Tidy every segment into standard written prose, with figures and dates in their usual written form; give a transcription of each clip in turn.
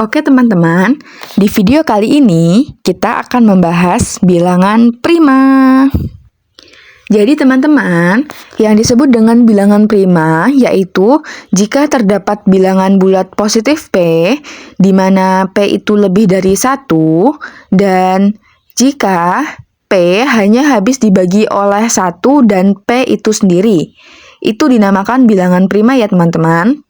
Oke teman-teman, di video kali ini kita akan membahas bilangan prima. Jadi teman-teman, yang disebut dengan bilangan prima yaitu jika terdapat bilangan bulat positif P, di mana P itu lebih dari 1, dan jika P hanya habis dibagi oleh 1 dan P itu sendiri. Itu dinamakan bilangan prima ya teman-teman.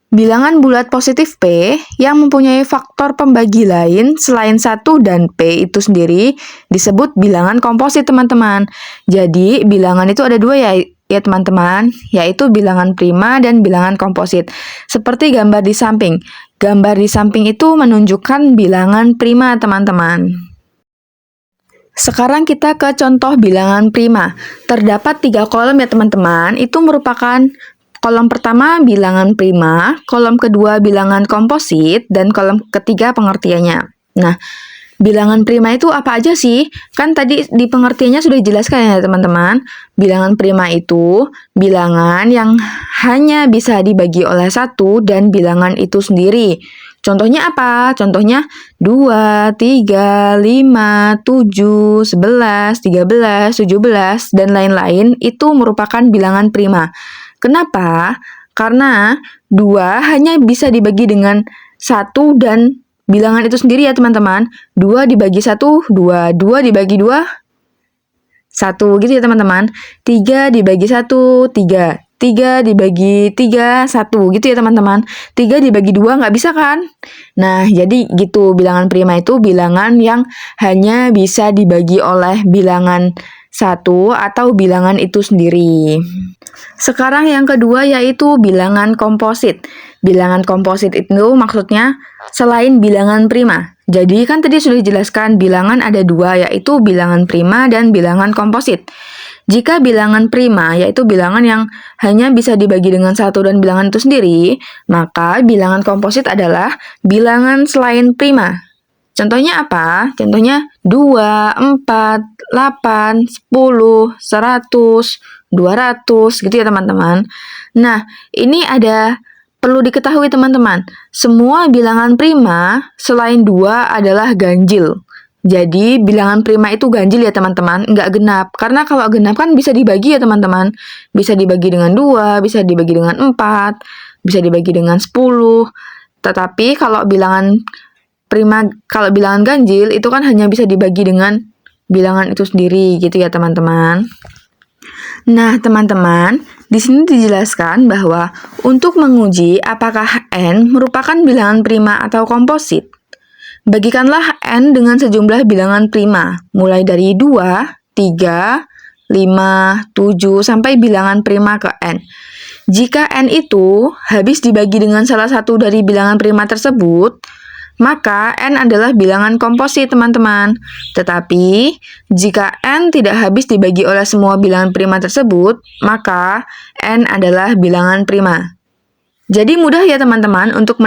Bilangan bulat positif P yang mempunyai faktor pembagi lain selain 1 dan P itu sendiri disebut bilangan komposit teman-teman. Jadi bilangan itu ada dua ya teman-teman, yaitu bilangan prima dan bilangan komposit. Seperti gambar di samping. Gambar di samping itu menunjukkan bilangan prima teman-teman. Sekarang kita ke contoh bilangan prima. Terdapat 3 kolom ya teman-teman, itu merupakan kolom pertama bilangan prima, kolom kedua bilangan komposit, dan kolom ketiga pengertiannya. Nah, bilangan prima itu apa aja sih? Kan tadi di pengertiannya sudah dijelaskan ya teman-teman. Bilangan prima itu bilangan yang hanya bisa dibagi oleh 1 dan bilangan itu sendiri. Contohnya apa? Contohnya 2, 3, 5, 7, 11, 13, 17, dan lain-lain itu merupakan bilangan prima. Kenapa? Karena 2 hanya bisa dibagi dengan 1 dan bilangan itu sendiri ya teman-teman. 2 dibagi 1, 2. 2 dibagi 2, 1 gitu ya teman-teman. 3 dibagi 1, 3. 3 dibagi 3, 1 gitu ya teman-teman. 3 dibagi 2 nggak bisa kan? Nah, jadi gitu, bilangan prima itu bilangan yang hanya bisa dibagi oleh bilangan 1 atau bilangan itu sendiri. Sekarang yang kedua yaitu bilangan komposit. Bilangan komposit itu maksudnya selain bilangan prima. Jadi kan tadi sudah dijelaskan bilangan ada 2 yaitu bilangan prima dan bilangan komposit. Jika bilangan prima yaitu bilangan yang hanya bisa dibagi dengan 1 dan bilangan itu sendiri, maka bilangan komposit adalah bilangan selain prima. Contohnya apa? Contohnya 2, 4, 8, 10, 100, 200 gitu ya teman-teman. Nah, ini perlu diketahui teman-teman. Semua bilangan prima selain 2 adalah ganjil. Jadi bilangan prima itu ganjil ya teman-teman, nggak genap. Karena kalau genap kan bisa dibagi ya teman-teman. Bisa dibagi dengan 2, bisa dibagi dengan 4, bisa dibagi dengan 10. Tetapi kalau bilangan ganjil itu kan hanya bisa dibagi dengan bilangan itu sendiri gitu ya teman-teman. Nah, teman-teman, di sini dijelaskan bahwa untuk menguji apakah N merupakan bilangan prima atau komposit, bagikanlah N dengan sejumlah bilangan prima, mulai dari 2, 3, 5, 7, sampai bilangan prima ke N. Jika N itu habis dibagi dengan salah satu dari bilangan prima tersebut, maka N adalah bilangan komposit, teman-teman. Tetapi, jika N tidak habis dibagi oleh semua bilangan prima tersebut, maka N adalah bilangan prima. Jadi mudah ya teman-teman untuk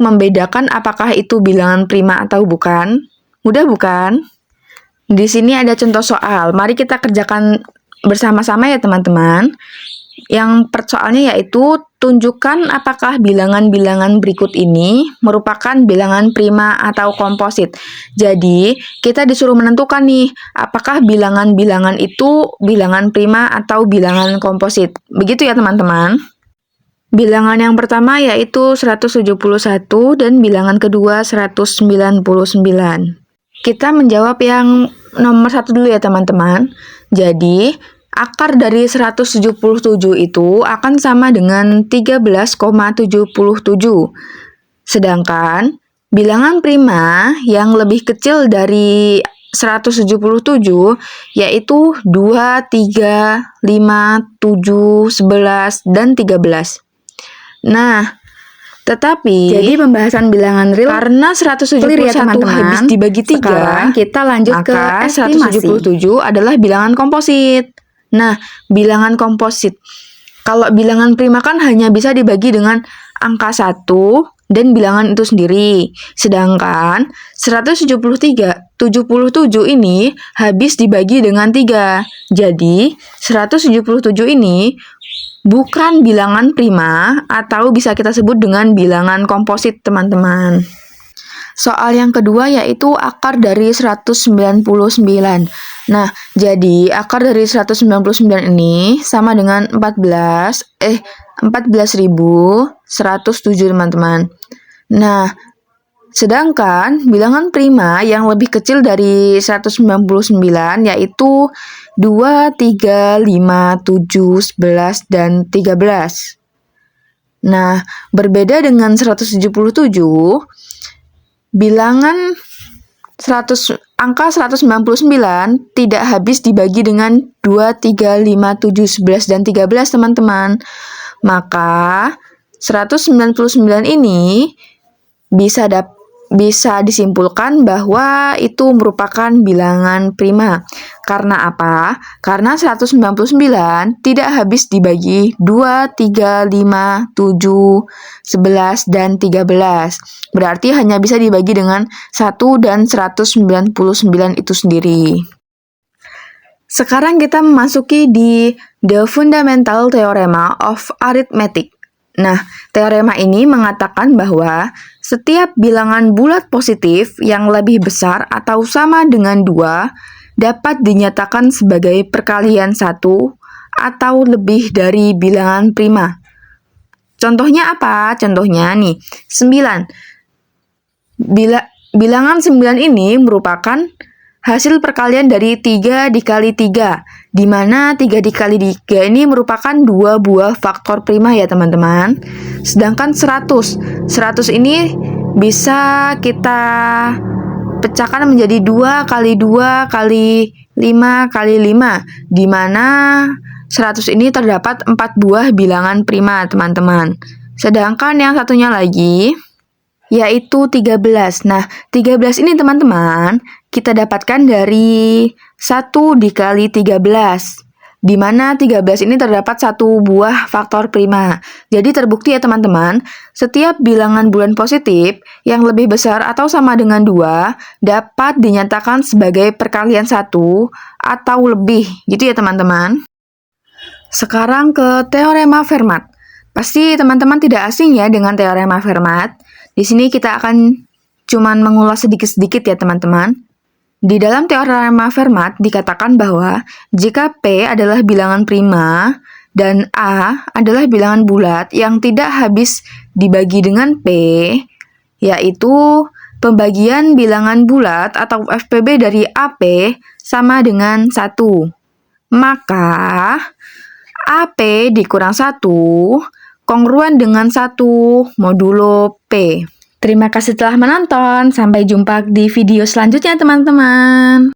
membedakan apakah itu bilangan prima atau bukan. Mudah bukan? Di sini ada contoh soal. Mari kita kerjakan bersama-sama ya teman-teman. Yang soalnya yaitu tunjukkan apakah bilangan-bilangan berikut ini merupakan bilangan prima atau komposit. Jadi, kita disuruh menentukan nih, apakah bilangan-bilangan itu bilangan prima atau bilangan komposit. Begitu ya teman-teman. Bilangan yang pertama yaitu 171 dan bilangan kedua 199. Kita menjawab yang nomor 1 dulu ya teman-teman. Jadi, akar dari 177 itu akan sama dengan 13,77. Sedangkan bilangan prima yang lebih kecil dari 177 yaitu 2, 3, 5, 7, 11, dan 13. Nah, tetapi jadi pembahasan bilangan real karena 171 ya, habis dibagi 3, sekarang kita lanjut ke estimasi. 177 adalah bilangan komposit. Nah, bilangan komposit. Kalau bilangan prima kan hanya bisa dibagi dengan angka 1 dan bilangan itu sendiri. Sedangkan 77 ini habis dibagi dengan 3. Jadi, 177 ini bukan bilangan prima atau bisa kita sebut dengan bilangan komposit, teman-teman. Soal yang kedua yaitu akar dari 199. Nah, jadi akar dari 199 ini sama dengan 14.107, teman-teman. Nah, sedangkan bilangan prima yang lebih kecil dari 199 yaitu 2, 3, 5, 7, 11, dan 13. Nah, berbeda dengan 177, bilangan angka 199 tidak habis dibagi dengan 2, 3, 5, 7, 11, dan 13, teman-teman. Maka 199 ini bisa disimpulkan bahwa itu merupakan bilangan prima. Karena apa? Karena 199 tidak habis dibagi 2, 3, 5, 7, 11, dan 13. Berarti hanya bisa dibagi dengan 1 dan 199 itu sendiri. Sekarang kita memasuki di The Fundamental Theorem of Arithmetic. Nah, teorema ini mengatakan bahwa setiap bilangan bulat positif yang lebih besar atau sama dengan 2 dapat dinyatakan sebagai perkalian 1 atau lebih dari bilangan prima. Contohnya apa? Contohnya nih, 9. Bilangan 9 ini merupakan hasil perkalian dari 3 dikali 3, di mana 3 dikali 3 ini merupakan 2 buah faktor prima ya teman-teman. Sedangkan 100 ini bisa kita pecahkan menjadi 2 kali 2 kali 5 kali 5, di mana 100 ini terdapat 4 buah bilangan prima teman-teman. Sedangkan yang satunya lagi yaitu 13. Nah, 13 ini teman-teman kita dapatkan dari 1 dikali 13, di mana 13 ini terdapat 1 buah faktor prima. Jadi terbukti ya teman-teman, setiap bilangan bulan positif yang lebih besar atau sama dengan 2 dapat dinyatakan sebagai perkalian 1 atau lebih. Gitu ya teman-teman. Sekarang ke teorema Fermat. Pasti teman-teman tidak asing ya dengan teorema Fermat. Di sini kita akan cuman mengulas sedikit-sedikit ya teman-teman. Di dalam teorema Fermat dikatakan bahwa jika P adalah bilangan prima dan A adalah bilangan bulat yang tidak habis dibagi dengan P, yaitu pembagian bilangan bulat atau FPB dari AP sama dengan 1. Maka AP dikurang 1 kongruen dengan 1 modulo P. Terima kasih telah menonton. Sampai jumpa di video selanjutnya, teman-teman.